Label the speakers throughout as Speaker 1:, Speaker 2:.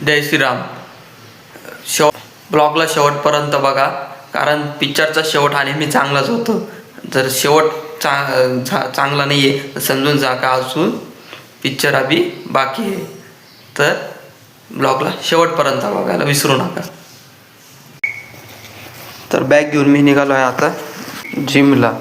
Speaker 1: जय श्रीराम. ब्लॉगला शेवटपर्यंत बघा, कारण पिक्चरचा शेवट हा नेहमी चांगलाच होतो. जर शेवट चांगला नाही आहे तर समजून जा का अजून पिक्चर अभी बाकी आहे. तर ब्लॉगला शेवटपर्यंत बघायला विसरू नका. तर बॅग घेऊन मी निघालो आहे आता जिमला.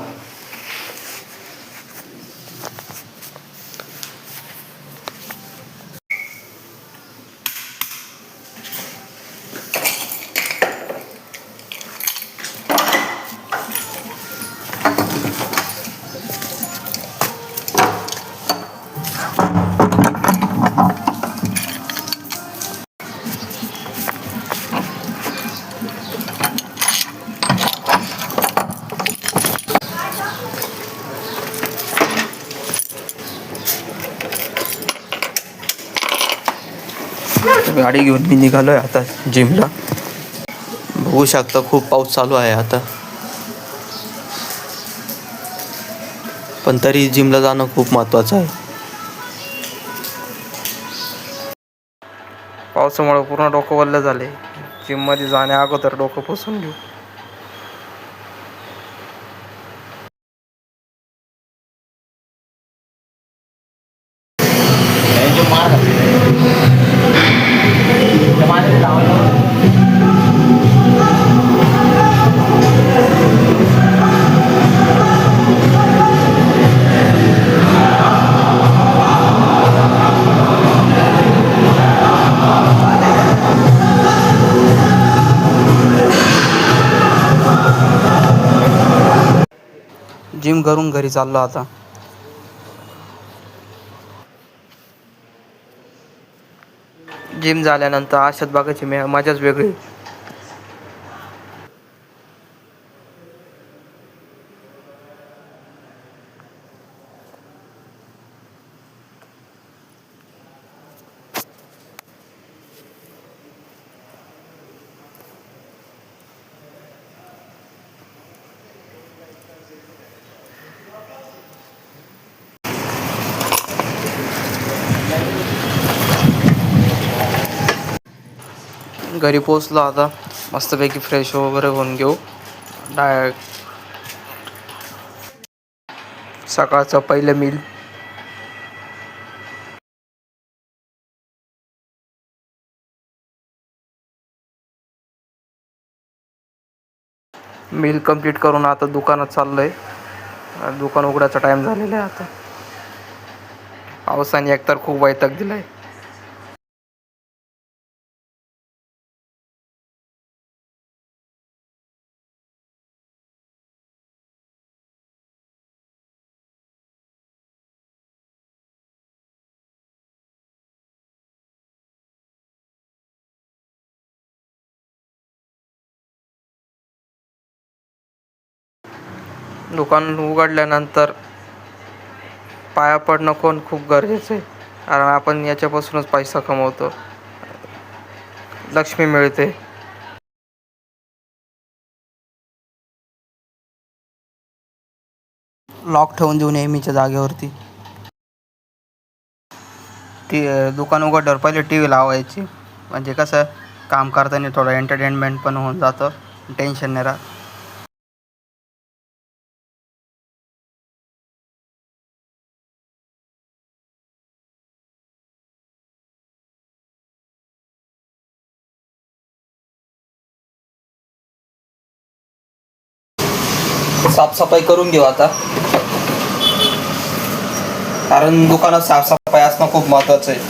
Speaker 1: गाडी घेऊन मी निघालो आहे आता जिमला. बघू शकता खूप पाऊस चालू आहे आता, पण तरी जिमला जाणं खूप महत्त्वाचं आहे. पावसामुळे पूर्ण डोकं वल्ल झाले. जिममध्ये जाण्या अगोदर डोकं पुसून घेऊ. जिम करून घरी चाललो आता. जिम झाल्यानंतर आरशात बघायची मजाच वेगळी. घरी पोचलो आता, मस्तपैकी फ्रेश वगैरे होऊन घेऊ. डायरेक्ट सकाळचं पहिलं मील कंप्लीट करून आता दुकानात चाललोय. दुकान उघडायचा टाइम झालेला आहे आता. पावसाने एकतर खूप वैताग दिलाय. दुकान उघडल्यानंतर पाया पडणं खूप गरजेचं आहे, कारण आपण याच्यापासूनच पैसा कमवतो, लक्ष्मी मिळते. लॉक ठेवून देऊ नेहमीच्या जागेवरती. दुकान उघडल्यावर पहिले टी व्ही लावायची, म्हणजे कसं काम करताना थोडं एंटरटेनमेंट पण होऊन जातं, टेन्शन नाही राहत. साफसफाई करून घेऊ आता, कारण दुकानात साफसफाई असणं खूप महत्त्वाचं आहे.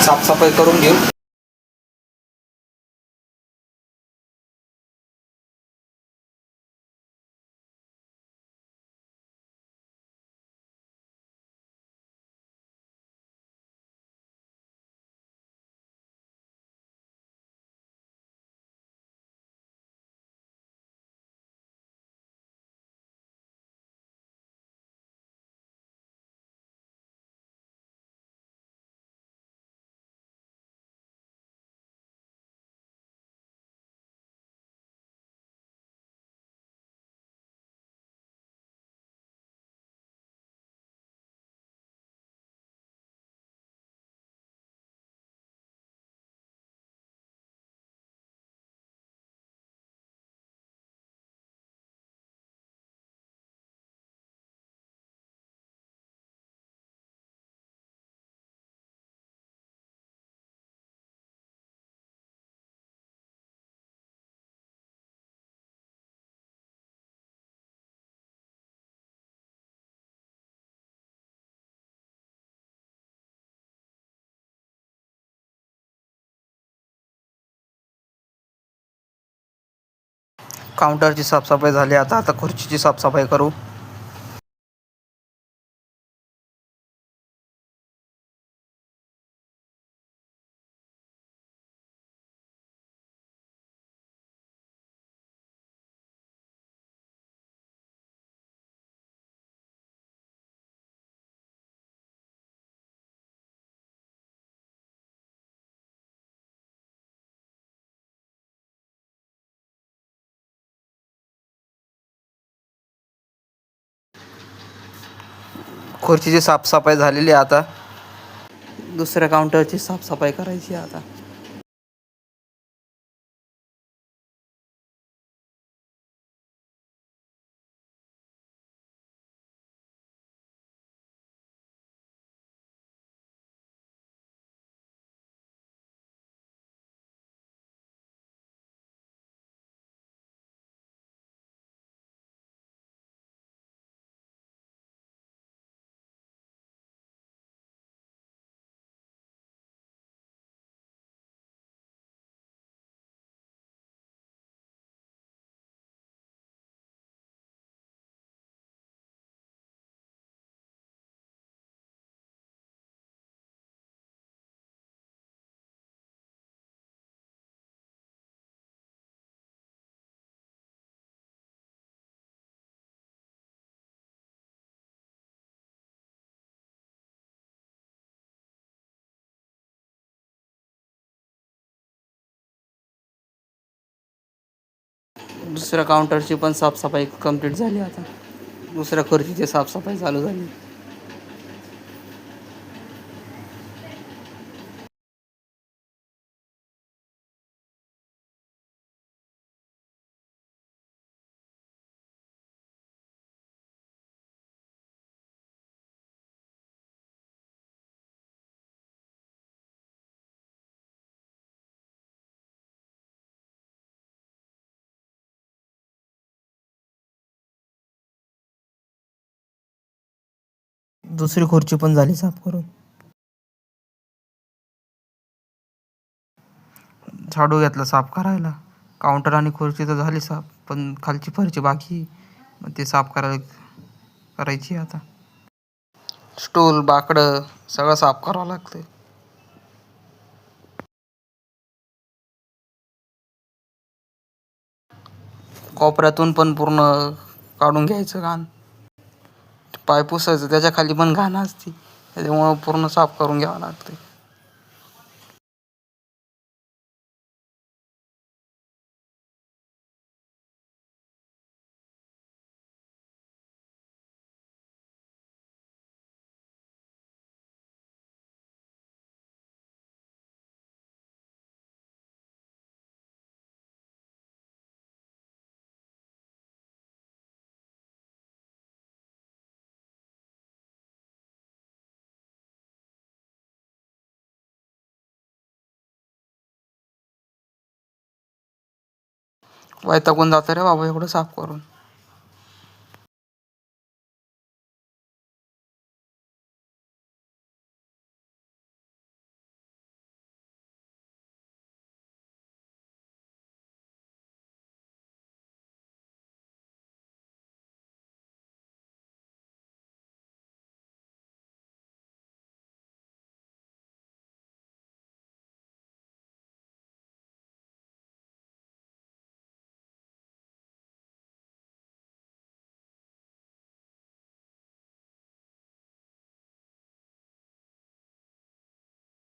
Speaker 1: साफसफाई करून घेऊ. काउंटरची साफसफाई झाली. आता खुर्चीची साफसफाई करू. खुर्चीची साफसफाई झालेली आहे. आता दुसऱ्या काउंटरची साफसफाई करायची आहे. आता दुसऱ्या काउंटरची पण साफसफाई कंप्लीट झाली. आता दुसऱ्या खुर्चीची साफसफाई चालू झाली. दुसरी खुर्ची पण झाली साफ करून. झाडू घेतला साफ करायला. काउंटर आणि खुर्ची तर झाली साफ, पण खालची फरची बाकी. मग ते साफ करायची आता. स्टूल बाकडं सगळं साफ करावं लागतं. कोपऱ्यातून पण पूर्ण काढून घ्यायचं घाण. पाय पुसायचं, त्याच्या खाली पण घाण असते, त्याच्यामुळं पूर्ण साफ करून घ्यावं लागतं. वैतागून जातं रे बाबा एवढं साफ करून.